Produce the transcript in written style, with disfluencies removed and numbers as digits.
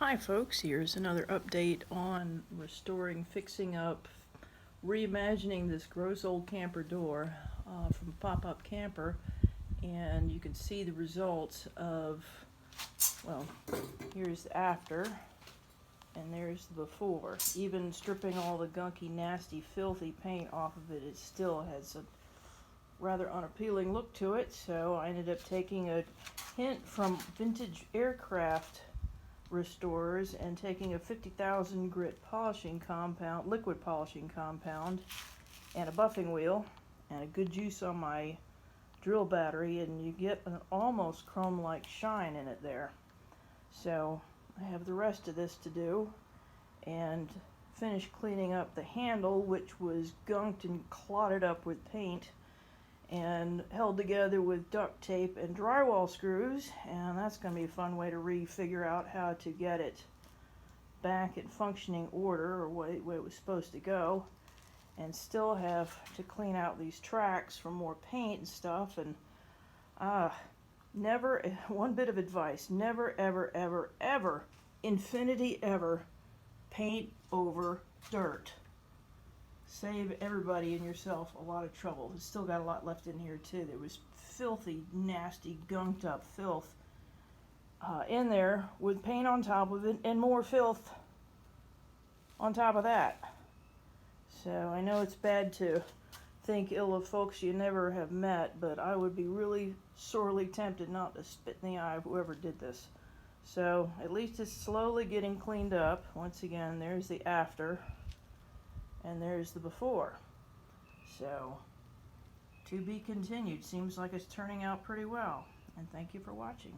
Hi folks, here's another update on restoring, fixing up, reimagining this gross old camper door from Pop-Up Camper. And you can see the results of, well, here's the after and there's the before. Even stripping all the gunky, nasty, filthy paint off of it, it still has a rather unappealing look to it. So I ended up taking a hint from vintage aircraft restorers and taking a 50,000 grit polishing compound, liquid polishing compound, and a buffing wheel and a good juice on my drill battery, and you get an almost chrome-like shine in it there. So I have the rest of this to do and finish cleaning up the handle, which was gunked and clotted up with paint and held together with duct tape and drywall screws, and that's going to be a fun way to figure out how to get it back in functioning order, or where it was supposed to go. And still have to clean out these tracks for more paint and stuff. And never, one bit of advice, never ever ever ever, infinity ever, paint over dirt. Save everybody and yourself a lot of trouble. It's still got a lot left in here too. There was filthy, nasty, gunked up filth in there with paint on top of it and more filth on top of that. So I know it's bad to think ill of folks you never have met, but I would be really sorely tempted not to spit in the eye of whoever did this. So at least it's slowly getting cleaned up. Once again, there's the after. And there's the before. So, to be continued. Seems like it's turning out pretty well. And thank you for watching.